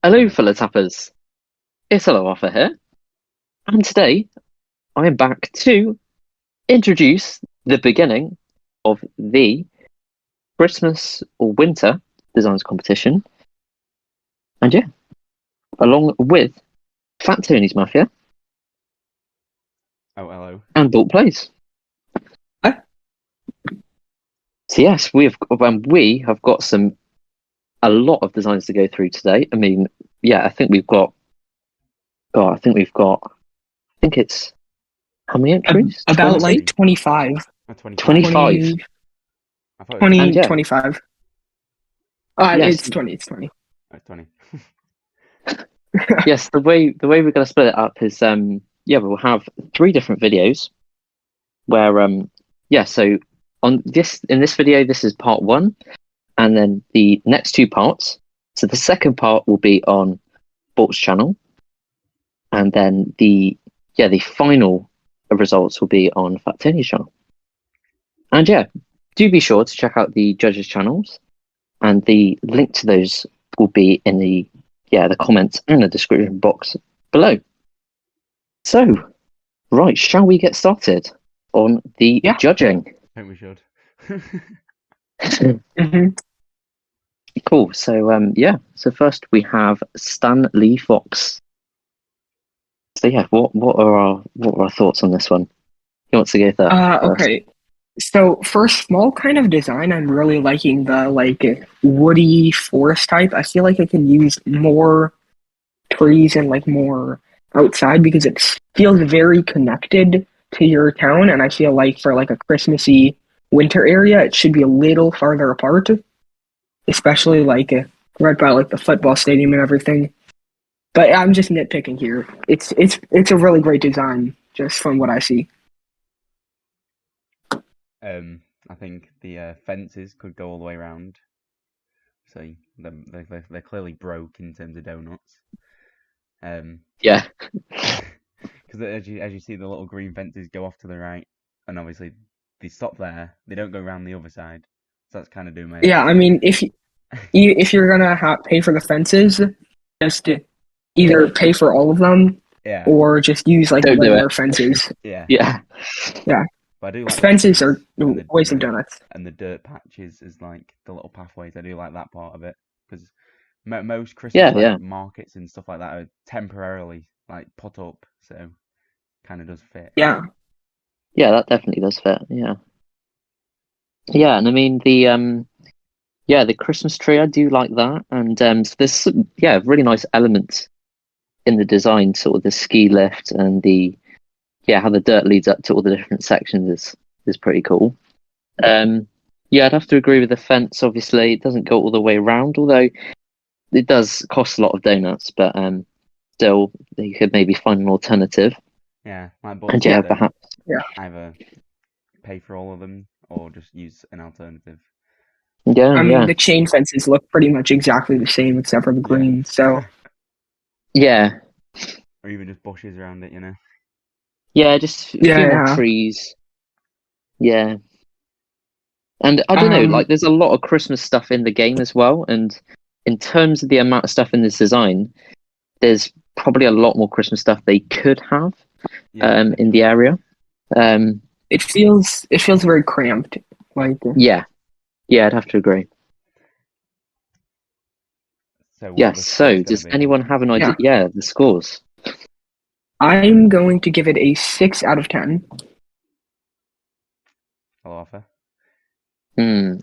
Hello, fellow tappers. It's ElloArfur here, and today I am back to introduce the beginning of the Christmas or Winter Designs competition. And yeah, along with Fat Tony's Mafia Oh, hello. and Bort Playz. Huh? So yes, we have got a lot of designs to go through today. I mean, yeah, I think it's how many entries? About 20? like 25, Oh, 25. 25. 20, I thought it was 20, 20. And yeah, 25. yes, It's 20, it's 20. Oh, it's 20. yes, the way we're going to split it up is yeah, we'll have three different videos where yeah, so on this in this video this is part one, and then the next two parts. So the second part will be on Bort's channel, and then the final results will be on Fat Tony's channel. And yeah, do be sure to check out the judges' channels, and the link to those will be in the comments and the description box below. So, right, shall we get started on the Yeah. judging? I think we should. hmm Cool. So yeah. So first we have Stan Lee Fox. So yeah, what are our thoughts on this one? Who wants to go there first? Okay. So for a small kind of design, I'm really liking the like woody forest type. I feel like I can use more trees and like more outside because it feels very connected to your town. And I feel like for like a Christmassy winter area, it should be a little farther apart, especially like right by like the football stadium and everything. But I'm just nitpicking here. It's a really great design just from what I see. I think the fences could go all the way around. So they're clearly broke in terms of donuts. Yeah. Because as you see, the little green fences go off to the right, and obviously they stop there. They don't go around the other side. So that's kind of doing my head. Yeah, I mean if you're gonna pay for the fences, just either pay for all of them Yeah, or just use like Don't do regular it. fences. yeah. Yeah. Yeah, But I do like the fences trees are and the waste of donuts. and the dirt patches is like the little pathways. I do like that part of it because most Christmas Yeah. like Yeah. markets and stuff like that are temporarily like put up, so kind of does fit. Yeah. Yeah. That definitely does fit. Yeah. Yeah. And I mean the Christmas tree, I do like that, and so there's really nice elements in the design, sort of the ski lift and how the dirt leads up to all the different sections is pretty cool. Yeah, I'd have to agree with the fence. Obviously, it doesn't go all the way around, although it does cost a lot of donuts. But still, you could maybe find an alternative. Yeah, like Bort And said, yeah, perhaps either pay for all of them or just use an alternative. yeah, I mean yeah, the chain fences look pretty much exactly the same except for the green. So yeah, Or even just bushes around it, you know. yeah. Just a few more yeah. trees. Yeah, and I don't know. Um Like, there's a lot of Christmas stuff in the game as well, and in terms of the amount of stuff in this design, there's probably a lot more Christmas stuff they could have Yeah, in the area. Um, it feels very cramped. Like yeah, yeah, I'd have to agree. so what are Yes. the So, scores going to does be then? anyone have an idea? yeah. Yeah, the scores. I'm going to give it a 6 out of 10. I'll offer.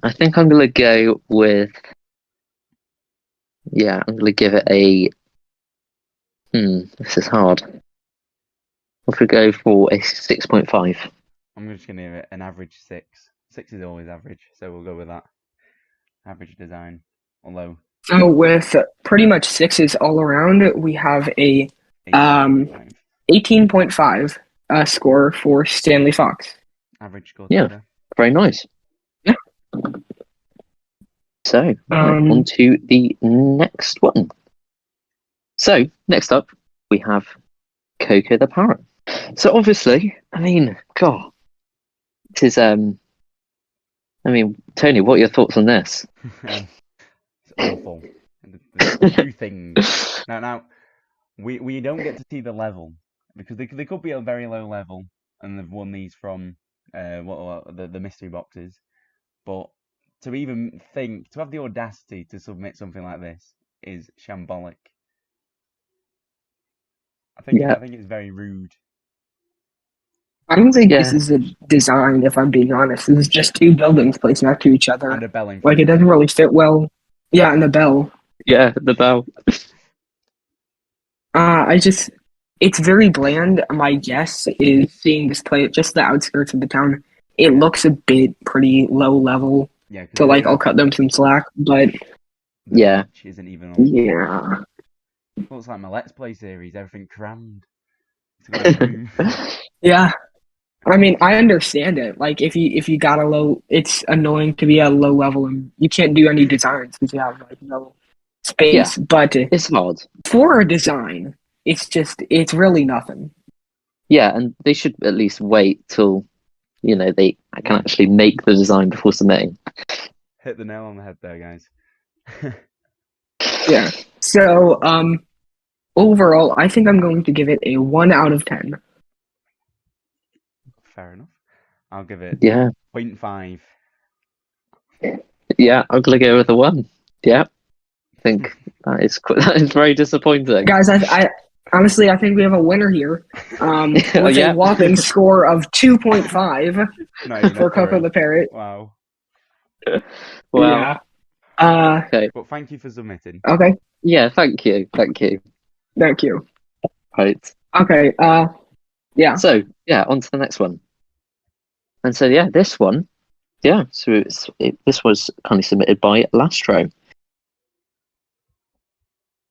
I think I'm gonna go with. Yeah, I'm gonna give it a. This is hard. I'm gonna go for a 6.5. I'm just going to give it an average 6. 6 is always average, so we'll go with that. Average design. Although So with pretty much sixes all around, we have a 18.5. 18.5 score for Stanley Fox. Average score Yeah. together. Very nice. Yeah. So, right, on to the next one. So, next up, we have Coco the Parrot. So, obviously, I mean, God, it is, I mean, Tony, what are your thoughts on this? It's awful. the two things. Now, we don't get to see the level because they could be a very low level and they've won these from the mystery boxes. But to even think, to have the audacity to submit something like this is shambolic. I think it's very rude. I don't think this is a design, if I'm being honest. This is just two buildings placed next to each other. And a bell in front. Like, it doesn't really fit well. Yeah, and the bell. Yeah, the bell. It's very bland. My guess is seeing this play at just the outskirts of the town. It looks a bit pretty low level. Yeah. So, like, I'll cut them some slack, but... Yeah. Which isn't even on. Yeah. Looks like my Let's Play series, everything crammed. Yeah. I mean, I understand it. Like, if you got a low... It's annoying to be at a low level and you can't do any designs because you have, like, no space. Yeah. But it's hard. For a design, it's really nothing. Yeah, and they should at least wait till, they can actually make the design before submitting. Hit the nail on the head there, guys. Yeah. So, overall, I think I'm going to give it a 1 out of 10. Fair enough. I'll give it 0.5. Yeah, I'm gonna go with a 1. Yeah, I think that is very disappointing, guys. I honestly, I think we have a winner here. With a whopping score of 2.5 for Coco the Parrot. Wow. Wow. Yeah. Okay. But thank you for submitting. Okay. Yeah, thank you. Thank you. Right. Okay. Yeah. So on to the next one. And so this one, so this was kindly submitted by Lastro.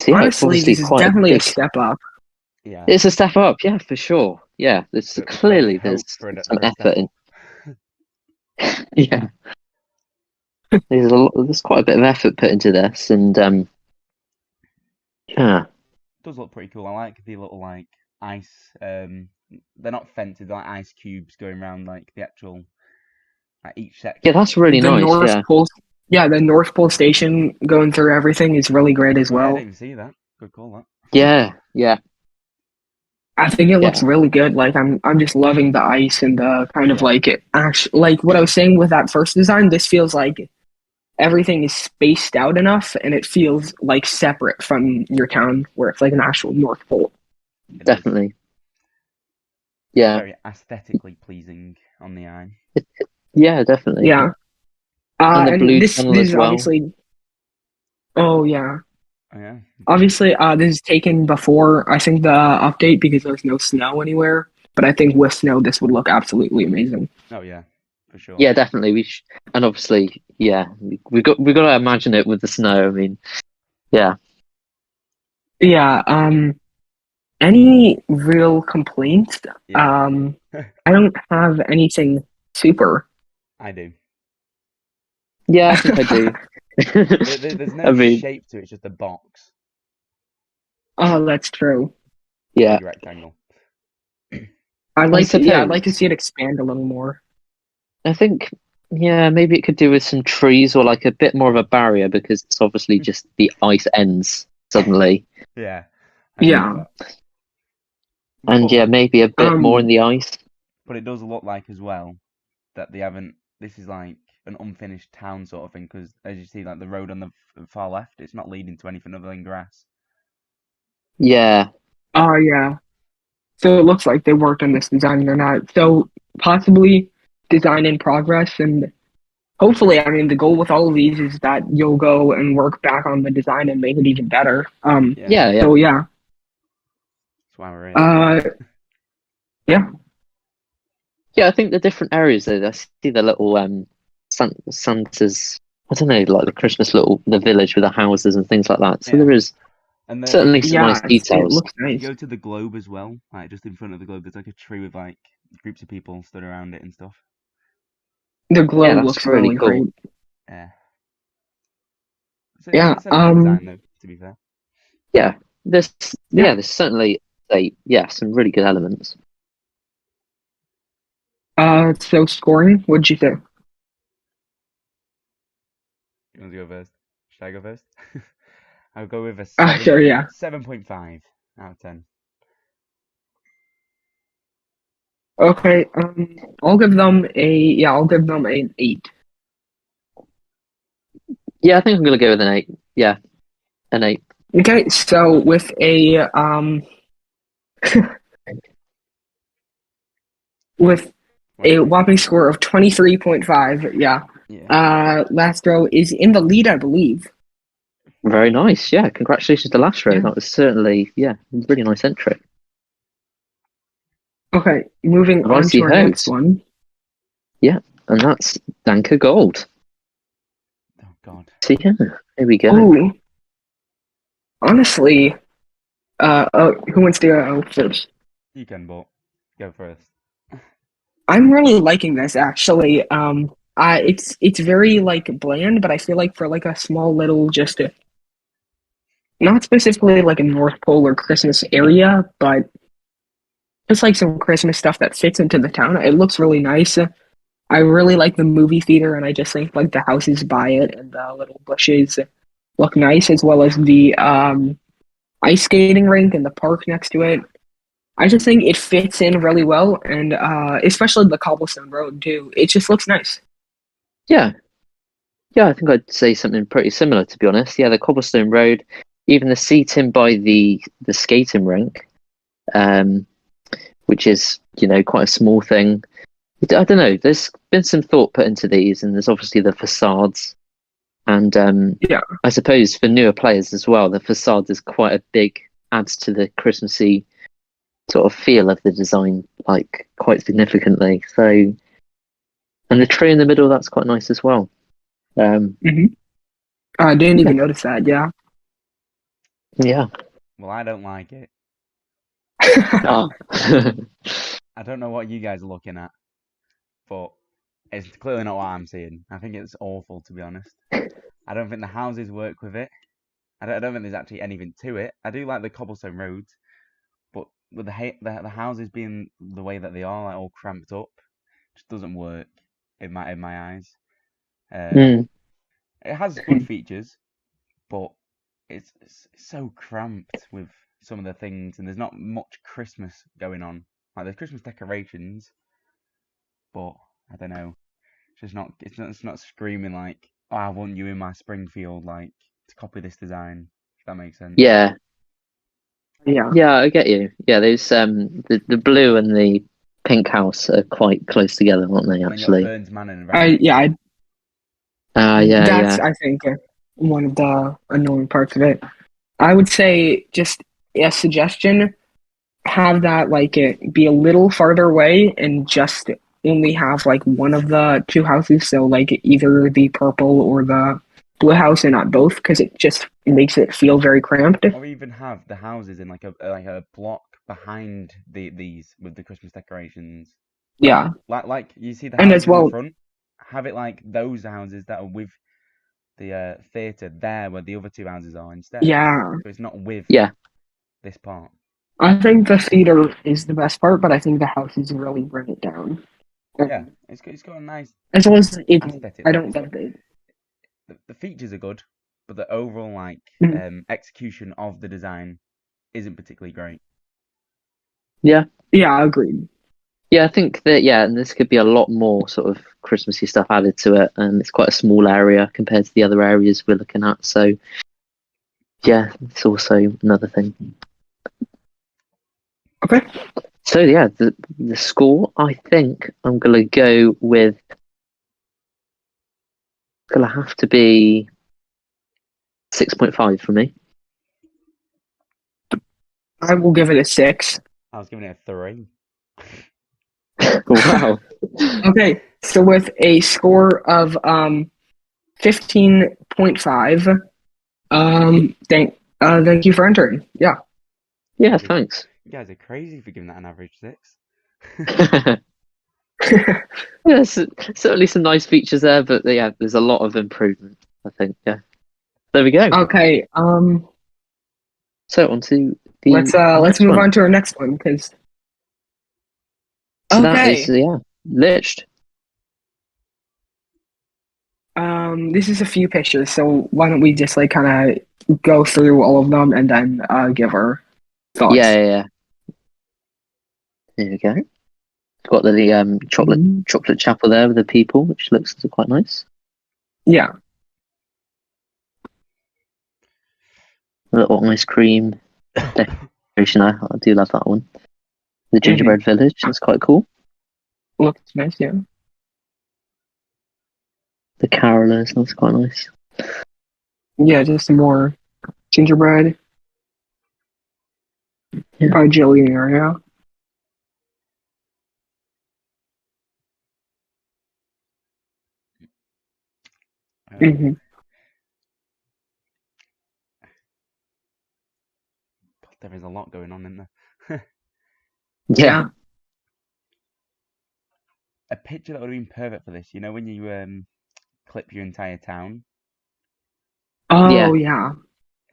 So, honestly, this is definitely a step up. Yeah, it's a step up. Yeah, for sure. Yeah, there's clearly there's some effort in. Yeah, there's quite a bit of effort put into this, and it does look pretty cool. I like the little like ice. They're not fences; they're like ice cubes going around like the actual each section. Yeah, that's really nice. North Pole, the North Pole station going through everything is really great as well. I didn't even see that. Good call, that. Yeah. I think it looks really good. Like I'm just loving the ice and the kind of like it actually like what I was saying with that first design. This feels like everything is spaced out enough, and it feels like separate from your town, where it's like an actual North Pole. Definitely. Yeah. Very aesthetically pleasing on the eye. Yeah, definitely. Yeah. And this is obviously. Oh yeah. Oh, yeah. Obviously, this is taken before I think the update because there's no snow anywhere. But I think with snow, this would look absolutely amazing. Oh yeah, for sure. Yeah, definitely. And obviously, we got to imagine it with the snow. I mean, yeah. Yeah. Any real complaints? Yeah. I don't have anything super. I do. Yeah, I think I do. There's no shape to it; it's just a box. Oh, that's true. Yeah. Rectangle. I'd like to see it expand a little more. I think, maybe it could do with some trees or like a bit more of a barrier because it's obviously just the ice ends suddenly. Yeah. And maybe a bit more in the ice. But it does look like as well that they haven't. This is like an unfinished town sort of thing because, as you see, like the road on the far left, it's not leading to anything other than grass. Yeah. Oh yeah. So it looks like they worked on this design. They're not. So possibly design in progress, and hopefully, I mean, the goal with all of these is that you'll go and work back on the design and make it even better. Yeah. So yeah. That's why we're in. Yeah. Yeah, I think the different areas though. I see the little Santa's. I don't know, like the Christmas the village with the houses and things like that. So there is. And certainly some nice details. It looks nice. You go to the globe as well, like just in front of the globe. There's like a tree with like groups of people stood around it and stuff. The globe looks really cool. Great. Yeah. It's a nice design, though, to be fair. Yeah, there's certainly some really good elements. So scoring, what'd you say? You want to go first? Should I go first? I'll go with a Sure, yeah. 7.5 out of 10. Okay, I'll give them an 8. Yeah, I think I'm gonna go with an 8. Yeah, an 8. Okay, so with with a whopping score of 23.5, yeah. Lastro is in the lead, I believe. Very nice. Yeah, congratulations to Lastro. Yeah. That was certainly really nice entry. Okay, moving on Righty to our next one. Yeah, and that's Danka Gold. Oh God. So yeah, here we go. Ooh. Honestly, who wants to go first? You can, Bort. Go first. I'm really liking this actually. It's very like bland, but I feel like for like a small little not specifically like a North Pole or Christmas area, but just like some Christmas stuff that fits into the town. It looks really nice. I really like the movie theater, and I just think like the houses by it and the little bushes look nice, as well as the ice skating rink and the park next to it. I just think it fits in really well, and especially the cobblestone road too. It just looks nice. Yeah, I think I'd say something pretty similar, to be honest. Yeah, the cobblestone road, even the seating by the skating rink, which is quite a small thing. I don't know. There's been some thought put into these, and there's obviously the facades, and I suppose for newer players as well, the facade is quite a big adds to the Christmassy sort of feel of the design, like quite significantly. So, and the tree in the middle, that's quite nice as well. I didn't even notice that. Yeah. Yeah. Well, I don't like it. Oh. I don't know what you guys are looking at, but it's clearly not what I'm seeing. I think it's awful, to be honest. I don't think the houses work with it. I don't think there's actually anything to it. I do like the cobblestone roads, but with the houses being the way that they are, like all cramped up, just doesn't work in my eyes. It has good features, but it's so cramped with some of the things, and there's not much Christmas going on. Like there's Christmas decorations, but I don't know. It's not screaming like, oh, I want you in my Springfield, like to copy this design. If that makes sense. Yeah. Yeah. Yeah, I get you. Yeah, those the blue and the pink house are quite close together, aren't they? Actually. Burns Manor and yeah. That's yeah. I think one of the annoying parts of it. I would say just a suggestion: have that like it be a little farther away and just only have like one of the two houses. So like either the purple or the blue house and not both, because it makes it feel very cramped. Or even have the houses in like a block behind these with the Christmas decorations. Yeah. Like you see the And houses as well, in the front. Have it like those houses that are with the theatre there, where the other two houses are instead. Yeah. So it's not with this part. I think the theater is the best part, but I think the houses really bring it down. Yeah, it's got a nice as well as it. aesthetic. I don't get it. The features are good, but the overall execution of the design isn't particularly great. Yeah, agreed. Yeah, I think that and this could be a lot more sort of Christmassy stuff added to it, and it's quite a small area compared to the other areas we're looking at. So yeah, it's also another thing. Okay. So yeah, the score, I think I'm gonna go with. It's gonna have to be 6.5 for me. I will give it a 6. I was giving it a 3. Wow. Okay, so with a score of 15.5, thank you for entering. Yeah. Yeah, thanks. You guys are crazy for giving that an average 6. Yeah, certainly some nice features there, but yeah, there's a lot of improvement, I think. Yeah. There we go. Okay. So on to the let's move on to our next one, because that is Liched. This is a few pictures, so why don't we just like kind of go through all of them and then give our thoughts. Yeah. There we go. Got the chocolate chapel there with the people, which looks quite nice. Yeah. A little ice cream decoration. I do love that one. The gingerbread village. That's quite cool. Looks nice, yeah. The carolers. That's quite nice. Yeah, just some more gingerbread. Yeah. By Jillian area. There is a lot going on in there. Yeah. A picture that would have been perfect for this, you know, when you clip your entire town. Oh yeah.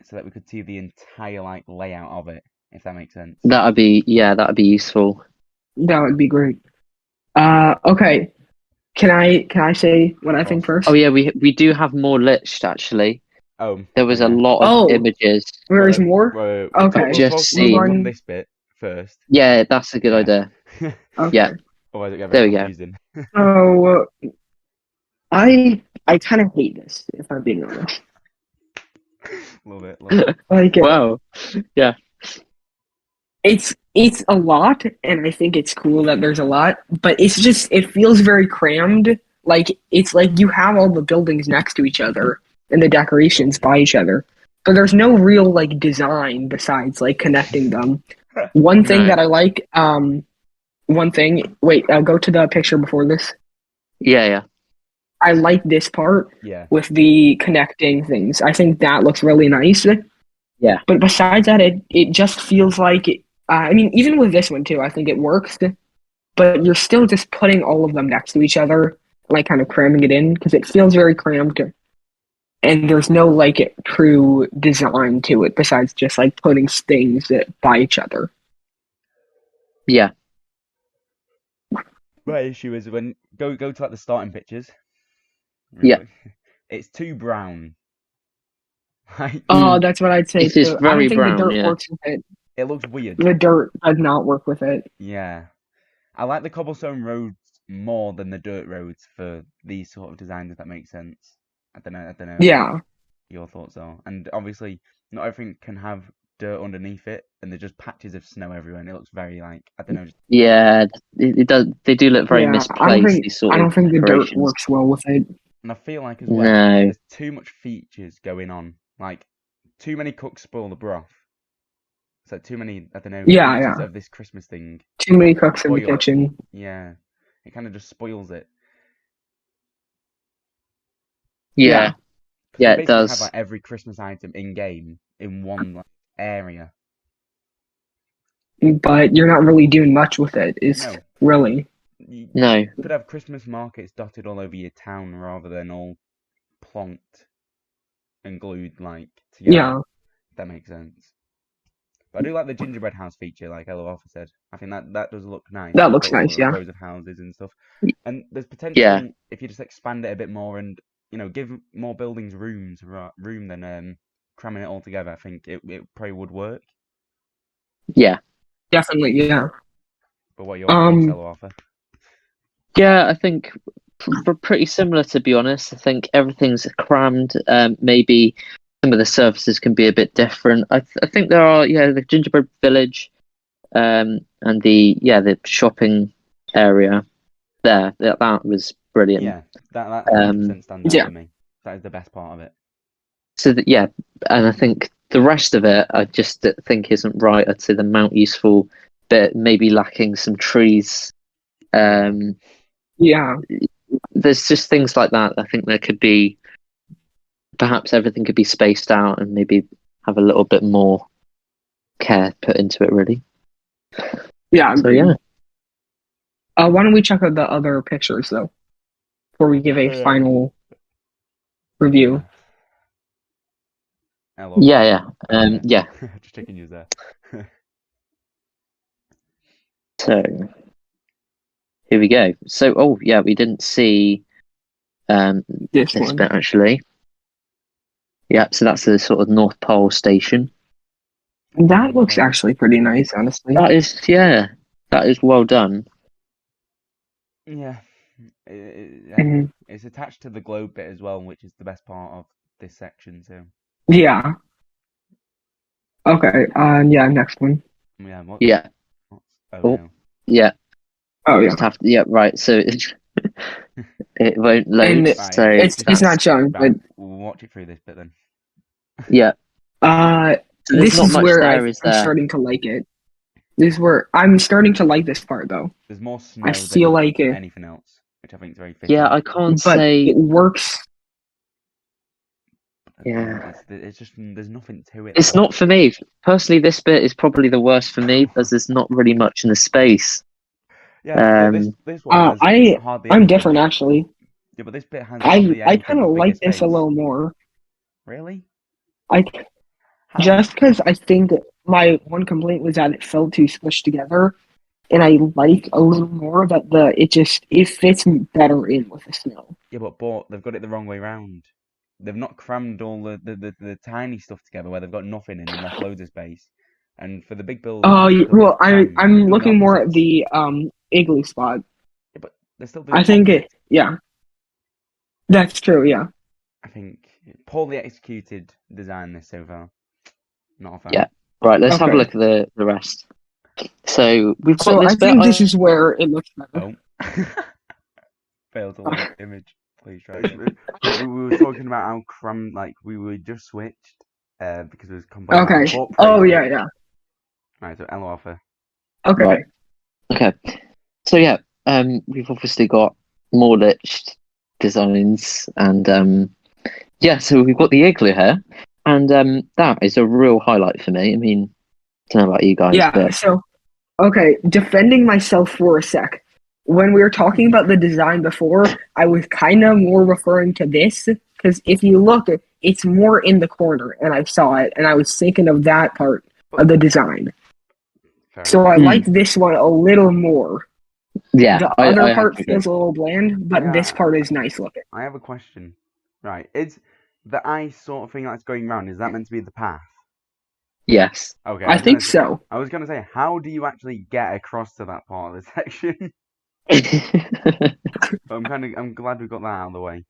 So that we could see the entire like layout of it, if that makes sense. That'd be useful. That would be great. Okay. Can I say what I think first? Oh yeah, we do have more listed actually. Oh, there was a lot of images. There's more. Okay, just we'll on this bit first. Yeah, that's a good idea. Okay. Yeah. Otherwise it gets There we confusing. So I kind of hate this, if I'm being honest. Love it. Like, wow. Yeah. It's a lot, and I think it's cool that there's a lot, but it feels very crammed. Like, it's like you have all the buildings next to each other and the decorations by each other, but there's no real like design besides like connecting them. One thing that I like, wait, go to the picture before this. Yeah. I like this part with the connecting things. I think that looks really nice. Yeah. But besides that, it just feels like, I mean, even with this one too, I think it works, but you're still just putting all of them next to each other, like kind of cramming it in, because it feels very crammed. And there's no like true design to it besides just like putting things by each other. Yeah. My issue is when go to like the starting pictures. Yeah. It's too brown. Oh, that's what I'd say. It is very brown. The dirt works with it. It looks weird. The dirt does not work with it. Yeah. I like the cobblestone roads more than the dirt roads for these sort of designs, if that makes sense. I don't know. Yeah. Your thoughts are. And obviously, not everything can have dirt underneath it, and there's just patches of snow everywhere, and it looks very like, I don't know. Yeah, it does. They do look very misplaced. I don't think the dirt works well with it. And I feel like as well, there's too much features going on. Like, too many cooks spoil the broth. So too many, I don't know, features of this Christmas thing. Too many cooks in the kitchen. Yeah. It kind of just spoils it. Yeah, it does. Have like every Christmas item in game in one like, area. But you're not really doing much with it. Really. No. You could have Christmas markets dotted all over your town rather than all plonked and glued like together. Yeah. If that makes sense. But I do like the gingerbread house feature, like ElloArfur said. I think that does look nice. That looks nice, yeah. Rows of houses and stuff. And there's potential if you just expand it a bit more and give more buildings room than cramming it all together. I think it probably would work. Yeah, definitely, yeah. But what are your thoughts, ElloArfur? Yeah, I think pretty similar, to be honest. I think everything's crammed. Maybe some of the surfaces can be a bit different. I think there are the gingerbread village, and the shopping area there. That was brilliant. Yeah, that 100% stands out to me. That is the best part of it. So and I think the rest of it, I just think isn't right. I'd say the Mount Useful bit maybe lacking some trees. There's just things like that. I think there could be, perhaps everything could be spaced out and maybe have a little bit more care put into it, really. Yeah. So yeah. Why don't we check out the other pictures though, before we give a final review? Yeah. Just checking you there. So here we go. So we didn't see this bit actually. Yeah, so that's the sort of North Pole station. That looks actually pretty nice, honestly. That is well done. Yeah. Mhm. It's attached to the globe bit as well, which is the best part of this section. So Yeah. Okay. Yeah. Next one. yeah. Yeah. Oh Oh, no. yeah. Oh yeah. Just have to, yeah, right. So it won't load. And Right, So it's not showing, but Right, we'll watch it through this bit then. yeah. uh, So there's this not is much where there, is I'm there? starting to like it. This is where I'm starting to like this part though. There's more snow I feel than like it, anything else, which I think is very fitting. Yeah, I can't but say. it works. Yeah. It's just there's nothing to it. It's though. not for me. Personally, this bit is probably the worst for me because there's not really much in the space. Yeah, this one has hardly I'm anything. different actually. Yeah, but this bit has hardly I anything. kind of but like bigger this a space. little more. Really? I How? just because I think my one complaint was that it felt too squished together, and I like a little more that it fits better in with the snow. Yeah, but they've got it the wrong way round. They've not crammed all the tiny stuff together where they've got nothing in and left loads of space. And for the big building, Well, crammed, I'm they've done looking more at opposites. the igloo spot. Yeah, but they're still doing I think opposites. yeah, that's true. Yeah. I think poorly executed design this so far. Not a fan. Yeah. Right, let's have a Okay. look at the rest. So we've got So this I bit. think this is where it looks better. Oh. Failed to load image. Please try again. we were talking about how crammed, like we were just switched because it was combined. Okay. Oh yeah, yeah. Right, so ElloArfur. Okay. Right. Okay. So yeah, we've obviously got more liched designs, and yeah, so we've got the igloo here, and that is a real highlight for me. I mean, I don't know about you guys, Yeah. but So okay, defending myself for a sec. When we were talking about the design before, I was kind of more referring to this because if you look, it's more in the corner, and I saw it, and I was thinking of that part of the design. Fair So I like this one a little more. yeah, The I other have part to agree. feels a little bland, but this Yeah. part is nice looking. I have a question. Right, is the ice sort of thing that's going round, is that meant to be the path? Yes. Okay. I think so. I was gonna say, how do you actually get across to that part of the section? But I'm glad we got that out of the way.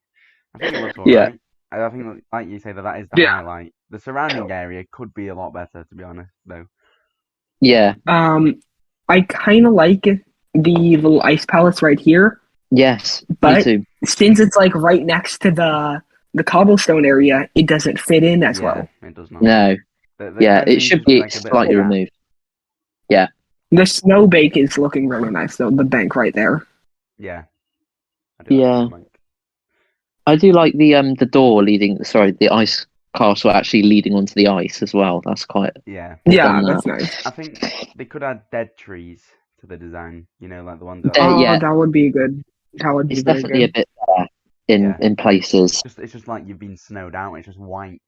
I think it looks alright. I think, like you say, that is the Yeah. highlight. The surrounding area could be a lot better, to be honest, though. Yeah. I kind of like the little ice pellets right here, Yes. Me but too. since it's like right next to the cobblestone area, it doesn't fit in as well. It does not. No. There Yeah, kinda it needs should to be like a bit of slightly a- removed. The snow bake is looking really nice though, the bank right there. Yeah. I do like Yeah. the bank. I do like the door the ice castle actually leading onto the ice as well. That's quite. Yeah. Yeah, done that's that. nice. I think they could add dead trees to the design. You know, like the ones that. Oh, yeah. That would be good. That would be It's very definitely a good. bit there in places. It's just like you've been snowed out. It's just white.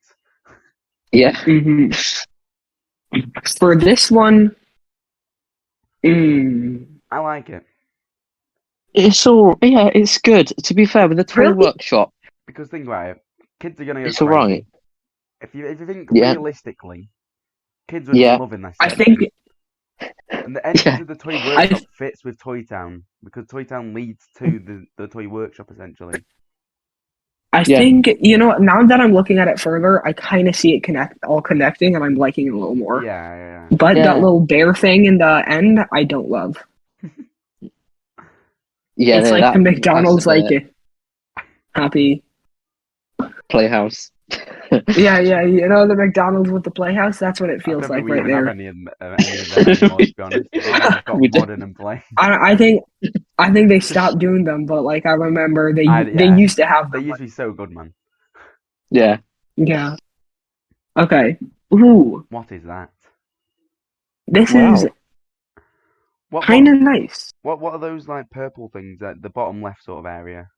Yeah. hmm For this one, I like it It's good. To be fair, with the toy Really? workshop, because think about it. Kids are gonna go it's crazy. alright. If you think Yeah. realistically, kids would be Yeah. loving this. I section. think And the entrance Yeah. of the toy workshop fits with Toy Town because Toy Town leads to the toy workshop essentially. I Yeah. think now that I'm looking at it further, I kind of see it all connecting, and I'm liking it a little more. Yeah. But Yeah. that little bear thing in the end, I don't love. Yeah, It's no, like the McDonald's that's the happy. Playhouse. Yeah, the McDonald's with the playhouse. That's what it I feels don't like think we right even there. have any of them anymore, to be honest. We've got We do. modern and play. I think they stopped doing them, but like I remember they Yeah. used to have They them. used to be so good, man. Yeah. Yeah. Okay. Ooh, What is that? this Wow. is What kind of nice. what are those like purple things at the bottom left sort of area,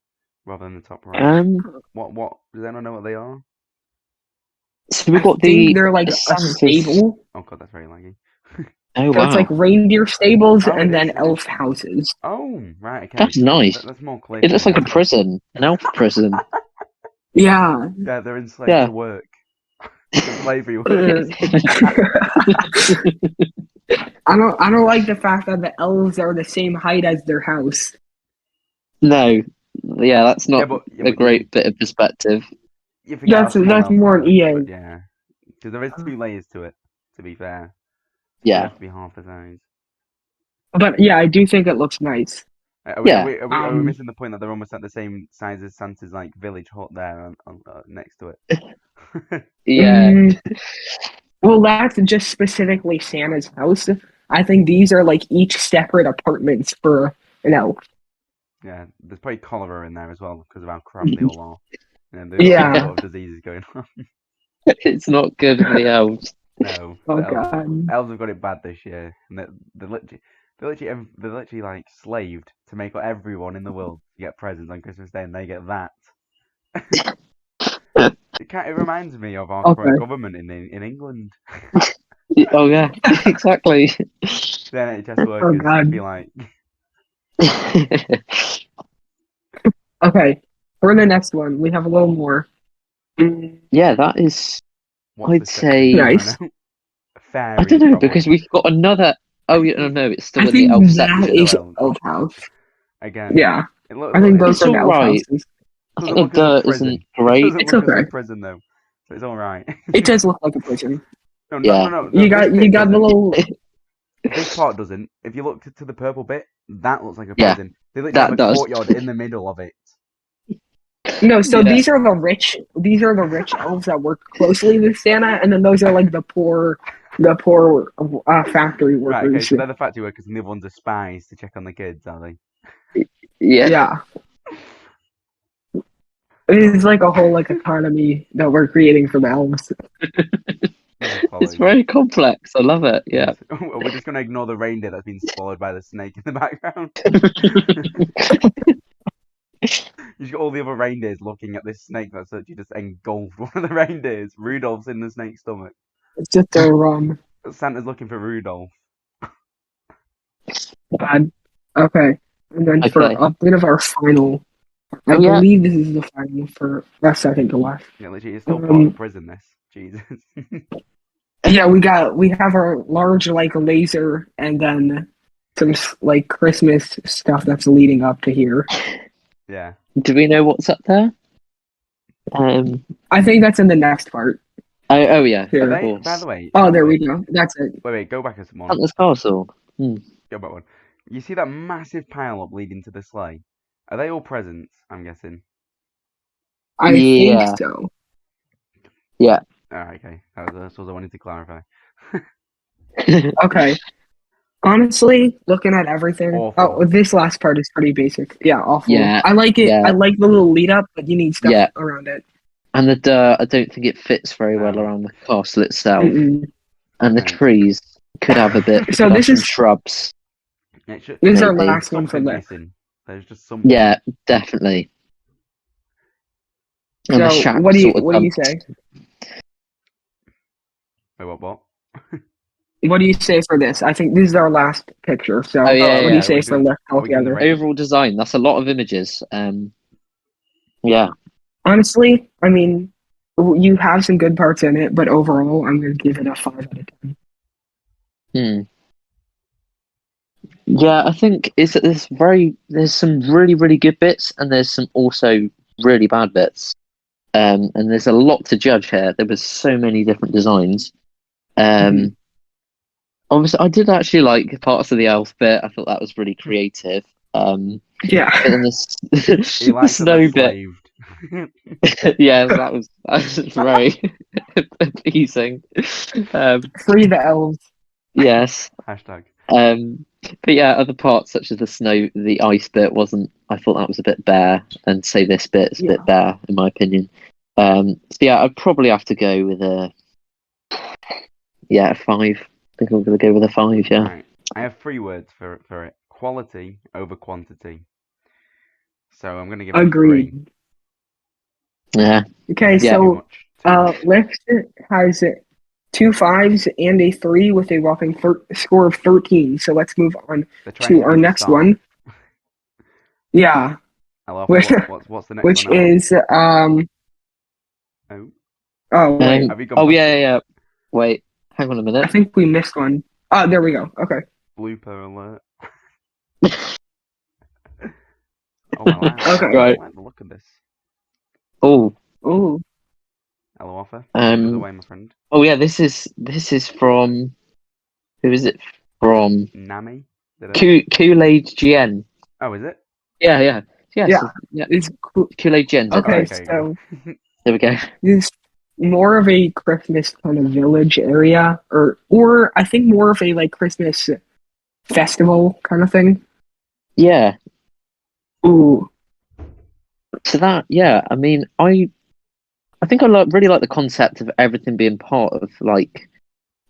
rather than the top right? What does anyone know what they are? So we've I got think the they're like a Santa's- stable. Oh god, that's very laggy. Oh So wow, it's like reindeer stables Oh, it and then is. elf houses. Oh, right, okay. that's nice. That's more clear. It looks like a prison, an elf prison. Yeah. Yeah, they're enslaved Yeah. to work. The slavery works. I don't like the fact that the elves are the same height as their house. No, yeah, that's not but a great bit of perspective. You forget how small That's elves more are, an EA. but yeah, because there is 2 layers to it. To be fair, you Yeah, have to be half the size. But yeah, I do think it looks nice. Are Yeah. we missing the point that they're almost at the same size as Santa's like village hut there on next to it? yeah. Well, that's just specifically Santa's house. I think these are like each separate apartments for an elf. Yeah, there's probably cholera in there as well because of how crap they all are. And there's Yeah. a lot of diseases going on. It's not good for the elves. No, Oh the elves, god. elves have got it bad this year, and they're literally like slaved to make everyone in the world get presents on Christmas Day, and they get that. It reminds me of our current government in England. Oh yeah, exactly. The NHS workers be like. Okay, for the next one, we have a little more. Yeah, that is. I'd say nice. Fairy, I don't know probably. because we've got another. Oh yeah, no, it's still I in the think elf that section. is Elf House. Again, yeah. I think those are the elf houses. I think the dirt isn't great. It's okay. Prison though, so it's all right. It does look like a prison. No. You got the little. This part doesn't. If you look to the purple bit, that looks like a prison. They literally have a courtyard in the middle of it. No, so these are the rich. These are the rich elves that work closely with Santa, and then those are like the poor factory workers. Right. Okay. So they're the factory workers, and the other ones are spies to check on the kids, are they? Yeah. It's like a whole economy that we're creating for the elves. It's very complex. I love it. Yeah. We're just gonna ignore the reindeer that's been swallowed by the snake in the background. You've got all the other reindeers looking at this snake that's actually just engulfed one of the reindeers. Rudolph's in the snake's stomach. It's just a Santa's looking for Rudolph. God. Okay. And then for a bit of our final, I believe this is the final for that's second to last. Yeah, literally, it's still part of prison. This, Jesus. Yeah, we have our large laser, and then some Christmas stuff that's leading up to here. Yeah. Do we know what's up there? I think that's in the next part. Oh yeah. By the way. Oh, there we go. That's it. Wait, go back a second. Santa's castle. Go back one. You see that massive pile up leading to the sleigh? Are they all presents? I'm guessing. I think so. Yeah. Alright, okay. That's what I wanted to clarify. Okay. Honestly, looking at everything, this last part is pretty basic. Yeah, awful. Yeah, I like it. Yeah. I like the little lead up, but you need stuff around it. And the dirt, I don't think it fits very well around the castle itself. And the trees could have a bit. So this is shrubs. This is our last one for this. There's just some. Yeah, definitely. And so what do you say? Wait, what? What do you say for this? I think this is our last picture. So what do you say for left altogether? Overall design, that's a lot of images. Yeah. Honestly, I mean, you have some good parts in it, but overall, I'm going to give it a 5 out of 10. Yeah, I think there's some really, really good bits, and there's some also really bad bits. And there's a lot to judge here. There was so many different designs. Obviously, I did actually like parts of the elf bit. I thought that was really creative. Yeah. But then the snow bit. Yeah, that was very appeasing. Free the elves. Yes. Hashtag. But yeah, other parts such as the ice bit wasn't. I thought that was a bit bare, and say this bit is a bit bare in my opinion. So yeah, I'd probably have to go with a 5. I think I'm going to go with a 5. Yeah. Right. I have 3 words for it: quality over quantity. So I'm going to give it Agreed. 3. Yeah. Okay, so Lift has 2 5s and a 3 with a whopping score of 13. So let's move on to our next one. Yeah. What's the next one? Which is Oh wait, Have you gone Oh past yeah, it? yeah. Wait, hang on a I minute. think we missed one. Oh, there we go. Okay. Blooper alert. Oh, Okay. I Right. like the look of this. Oh, Ooh. ElloArfur, take us um. away, my friend. Oh yeah, this is from who is it from? Nami? Did I? Kool-Aid GN. Oh, is it? Yeah, yeah, yeah. Yeah. So, yeah, It's cool. Kool-Aid Gen's at Oh, Okay, first. okay, so go. There we go. this more of a Christmas kind of village area, or I think more of a like Christmas festival kind of thing. Yeah. Ooh. So that, yeah. I mean, I think I really like the concept of everything being part of like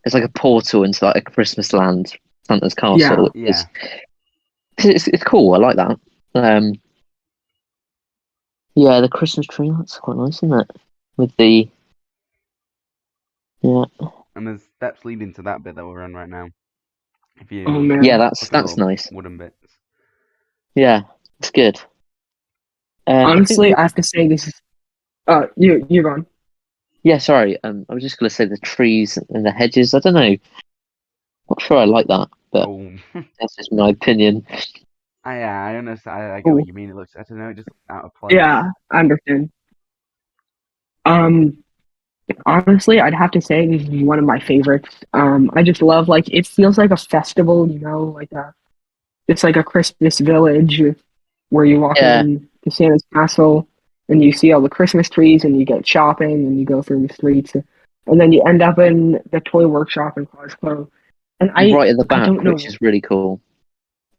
it's like a portal into like a Christmas land, Santa's Yeah. castle. Yeah. It's cool. I like that. Um, yeah, the Christmas tree. That's quite nice, isn't it? With the yeah, And there's steps leading to that bit that we're on right now. If Oh you yeah. man. That's look at the that's little nice. wooden bits. Yeah, it's good. I think Honestly, I have to say this is. You're gone. yeah. Sorry. I was just gonna say the trees and the hedges. I don't know. Not sure I like that, but Oh, that's just my opinion. yeah, I understand. I get Ooh. what you mean. It looks, I don't know, just out of place. Yeah, I understand. Um, Honestly, I'd have to say this is one of my favorites. I just love like it feels like a festival, like it's like a Christmas village where you walk Yeah, in to Santa's castle and you see all the Christmas trees and you get shopping and you go through the streets and then you end up in the toy workshop in Closco. And right at the I back, don't which know. is really cool.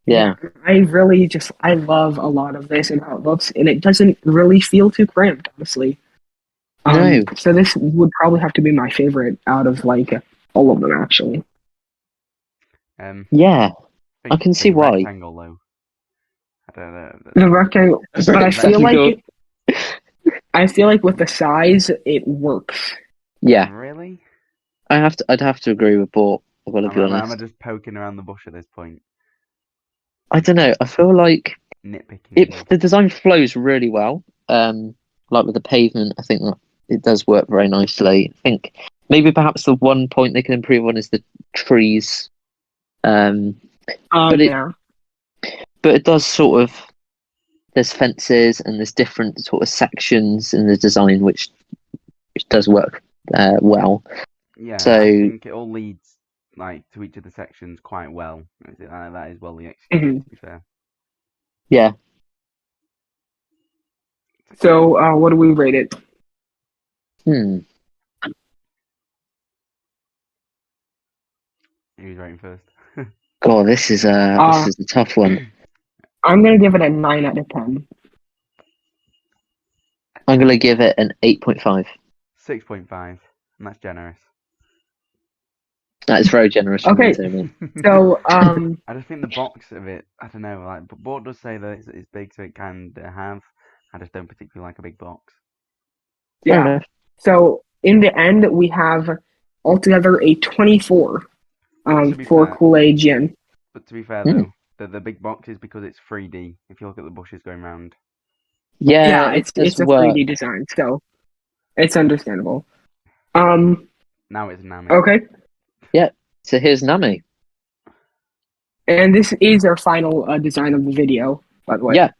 Yeah, Yeah. I really just I love a lot of this and how it looks, and it doesn't really feel too cramped, honestly. No. So this would probably have to be my favorite out of like all of them, actually. Yeah, I can see Big why. rectangle though. I don't know. The rectangle, but Rectangle. I feel like with the size, it works. Yeah, Really? I'd have to agree with Bort. I've got to be Am I honest. just poking around the bush at this point? I don't know. I feel like Nitpicking. the design flows really well. Like with the pavement, I think that it does work very nicely. I think maybe perhaps the one point they can improve on is the trees. But it Yeah. but it does sort of there's fences and there's different sort of sections in the design which does work well. Yeah, So I think it all leads like to each of the sections quite well. That is well executed, Mhm. to be fair. yeah, So what do we rate it? hmm. Who's rating first? God, this Uh, is a tough one. I'm gonna give it a 9 out of 10. I'm gonna give it an 8.5. 6.5, and that's generous. That is very generous from you, Okay, Tony. so I just think the box of it, I don't know, like, Bort does say that it's big, so it can have. I just don't particularly like a big box. Fair yeah. enough. So in the end, we have altogether a 24 But to be for fair, Kool-Aid Gin. Hmm. though, the big box is because it's 3D. If you look at the bushes going round, Yeah, Yeah, it does it's a work. 3D design, so it's understandable. Um, now it's Nami. okay, Yeah. So here's Nami. and this is our final design of the video, by the way, Yeah,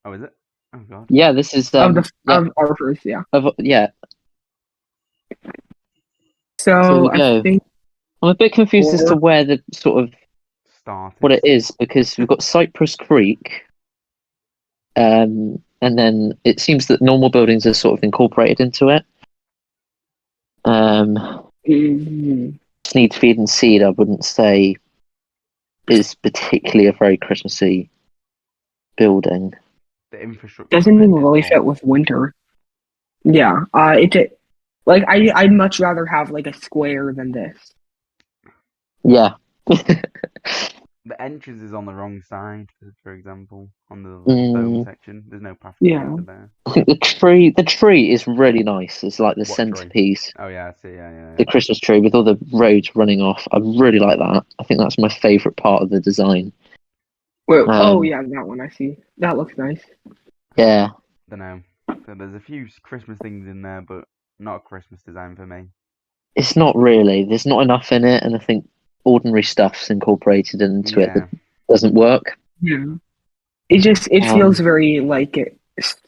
Oh, is it? Oh god. yeah. This is of the yeah, of our first, yeah. yeah. So here So we I go. think I'm a bit confused as to for where the sort of what Started. it is because we've got Cypress Creek, and then it seems that normal buildings are sort of incorporated into it. mm, Sneed, Feed, and Seed, I wouldn't say is particularly a very Christmassy building. The infrastructure doesn't of it even is really more. fit with winter. Yeah, like I'd much rather have like a square than this. Yeah. The entrance is on the wrong side, for example, on the little dome Mm, section. There's no path to Yeah. get to there. I think the tree is really nice. It's like the What tree? centerpiece, Oh yeah, I see. Yeah. the Christmas tree with all the roads running off. I really like that. I think that's my favorite part of the design. Wait, oh Um, yeah, that one I see. That looks nice. yeah, Don't know. So there's a few Christmas things in there, but not a Christmas design for me. It's not really. There's not enough in it, and I think ordinary stuff's incorporated into it that doesn't work. Yeah. It feels very like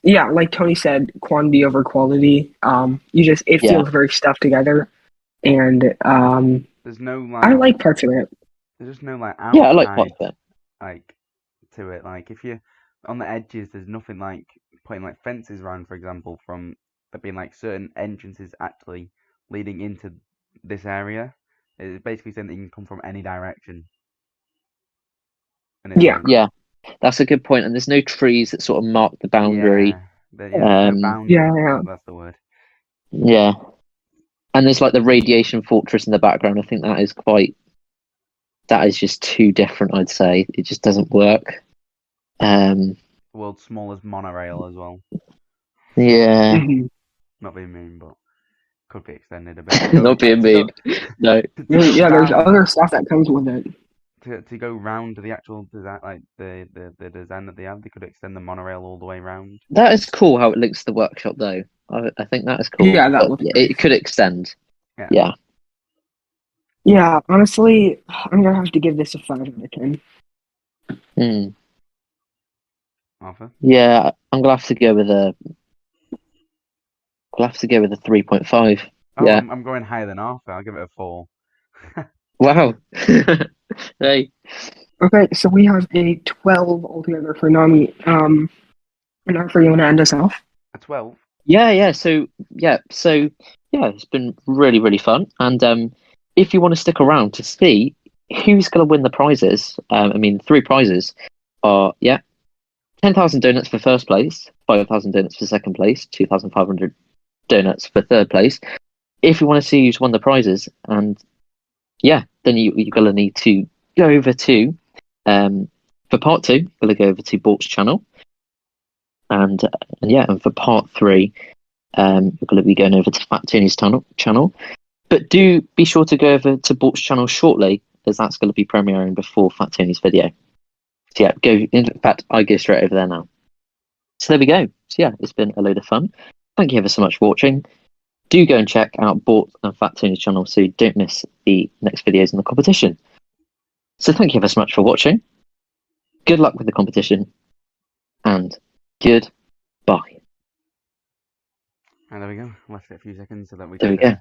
yeah, like Tony said, quantity over quality. It feels very stuffed together, and there's no like. I like parts of it. There's just no like outside. Yeah, I like parts of it. Like to it, like if you on the edges, there's nothing like putting like fences around, for example, from there being like certain entrances actually leading into this area. It's basically saying that you can come from any direction. And it's yeah, that's a good point. And there's no trees that sort of mark the boundary. No boundary. Yeah, that's the word. Yeah, and there's like the radiation fortress in the background. I think that is just too different. I'd say it just doesn't work. World's smallest monorail as well. Yeah. Mm-hmm. Not being mean, but could be extended a bit. Not being mean. No. Yeah, there's other stuff that comes with it. To go round the actual design, like the design that they have, they could extend the monorail all the way round. That is cool how it links to the workshop, though. I think that is cool. Yeah, that looks nice. It could extend. Yeah. Yeah, honestly, I'm gonna have to give this a 5 out of 10. Arfur? Yeah, I'm gonna have to go with a. I'll have to go with a 3.5. Oh, yeah, I'm going higher than Arfur. I'll give it a 4. Wow. Hey. Okay, so we have a 12 altogether for Nami. And Arfur, you want to end us off? A 12? Yeah. So it's been really, really fun. And if you want to stick around to see who's going to win the prizes, 3 prizes are 10,000 donuts for first place, 5,000 donuts for second place, 2,500 donuts for third place. If you want to see who's won the prizes, and then you're going to need to go over to, for part 2, you're going to go over to Bort's channel. And for part 3, we're going to be going over to Fat Tony's channel. But do be sure to go over to Bort's channel shortly, as that's going to be premiering before Fat Tony's video. So in fact, I go straight over there now. So there we go. So it's been a load of fun. Thank you ever so much for watching. Do go and check out Bort and Fat Tony's channel so you don't miss the next videos in the competition. So thank you ever so much for watching. Good luck with the competition. And goodbye. And there we go. Left it a few seconds so that we There we could go.